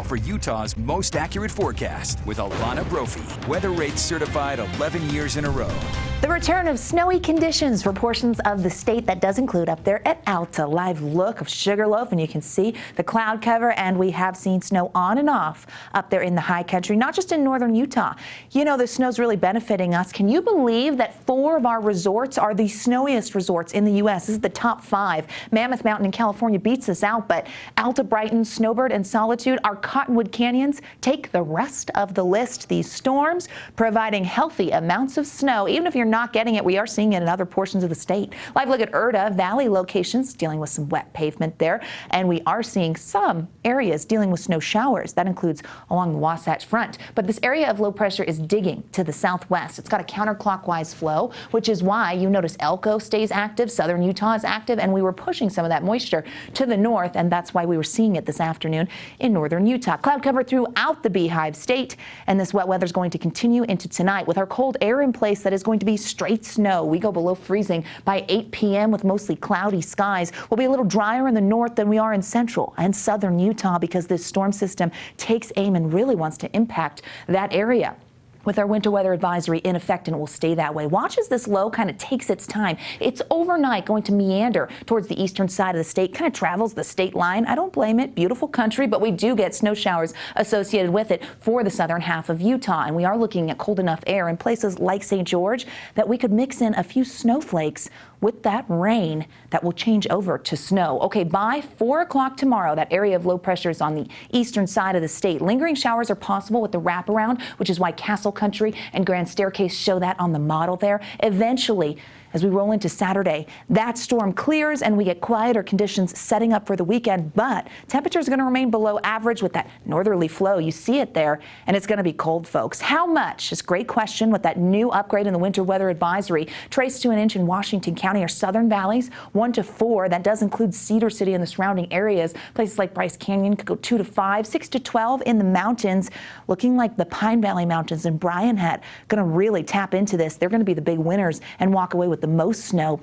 for Utah's most accurate forecast with Alana Brophy. Weather rates certified 11 years in a row. The return of snowy conditions for portions of the state. That does include up there at Alta. Live look of Sugarloaf, and you can see the cloud cover, and we have seen snow on and off up there in the high country, not just in northern Utah. You know, the snow's really benefiting us. Can you believe that 4 of our resorts are the snowiest resorts in the U.S.? This is the top 5. Mammoth Mountain in California beats us out, but Alta, Brighton, Snowbird, and Solitude, our Cottonwood Canyons, take the rest of the list. These storms providing healthy amounts of snow. Even if you're not getting it, we are seeing it in other portions of the state. Live look at Urda Valley locations dealing with some wet pavement there, and we are seeing some areas dealing with snow showers. That includes along the Wasatch Front. But this area of low pressure is digging to the southwest. It's got a counterclockwise flow, which is why you notice Elko stays active, southern Utah is active, and we were pushing some of that moisture to the north, and that's why we were seeing it this afternoon in northern Utah. Cloud cover throughout the Beehive State, and this wet weather is going to continue into tonight with our cold air in place. That is going to be straight snow. We go below freezing by 8 p.m. with mostly cloudy skies. We'll be a little drier in the north than we are in central and southern Utah because this storm system takes aim and really wants to impact that area. With our winter weather advisory in effect, and it will stay that way. Watch as this low kind of takes its time. It's overnight going to meander towards the eastern side of the state, kind of travels the state line. I don't blame it. Beautiful country, but we do get snow showers associated with it for the southern half of Utah. And we are looking at cold enough air in places like St. George that we could mix in a few snowflakes with that rain that will change over to snow. Okay, by 4 o'clock tomorrow, that area of low pressure is on the eastern side of the state. Lingering showers are possible with the wraparound, which is why Castle Country and Grand Staircase show that on the model there. Eventually, as we roll into Saturday, that storm clears and we get quieter conditions setting up for the weekend, but temperatures are going to remain below average with that northerly flow. You see it there, and it's going to be cold, folks. How much? Is a great question with that new upgrade in the winter weather advisory. Trace to an inch in Washington County or southern valleys, 1 to 4. That does include Cedar City and the surrounding areas. Places like Bryce Canyon could go 2 to 5, 6 to 12 in the mountains. Looking like the Pine Valley Mountains and Bryan Hat going to really tap into this. They're going to be the big winners and walk away with the most snow.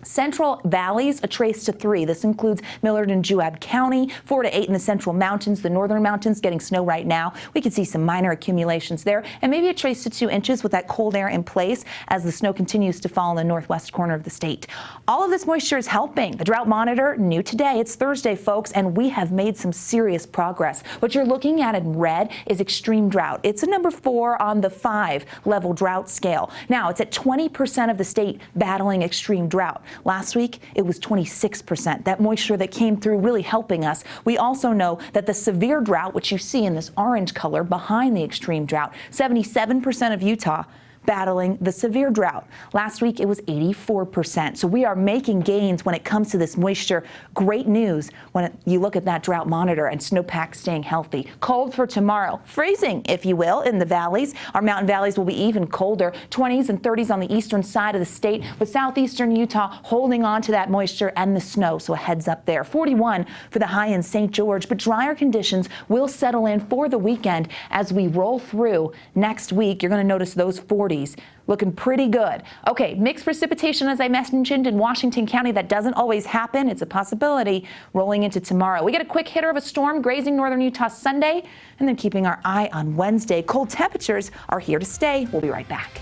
Central valleys, a trace to 3. This includes Millard and Juab County, 4 to 8 in the central mountains. The northern mountains getting snow right now. We can see some minor accumulations there, and maybe a trace to 2 inches with that cold air in place as the snow continues to fall in the northwest corner of the state. All of this moisture is helping. The drought monitor, new today. It's Thursday, folks, and we have made some serious progress. What you're looking at in red is extreme drought. It's a number 4 on the 5-level drought scale. Now, it's at 20% of the state battling extreme drought. Last week, it was 26%. That moisture that came through really helping us. We also know that the severe drought, which you see in this orange color behind the extreme drought, 77% of Utah battling the severe drought. Last week, it was 84%. So we are making gains when it comes to this moisture. Great news when you look at that drought monitor and snowpack staying healthy. Cold for tomorrow. Freezing, if you will, in the valleys. Our mountain valleys will be even colder. 20s and 30s on the eastern side of the state, with southeastern Utah holding on to that moisture and the snow. So a heads up there. 41 for the high in St. George, but drier conditions will settle in for the weekend as we roll through next week. You're going to notice those 40s looking pretty good. Okay, mixed precipitation, as I mentioned, in Washington County. That doesn't always happen. It's a possibility rolling into tomorrow. We get a quick hitter of a storm grazing northern Utah Sunday, and then keeping our eye on Wednesday. Cold temperatures are here to stay. We'll be right back.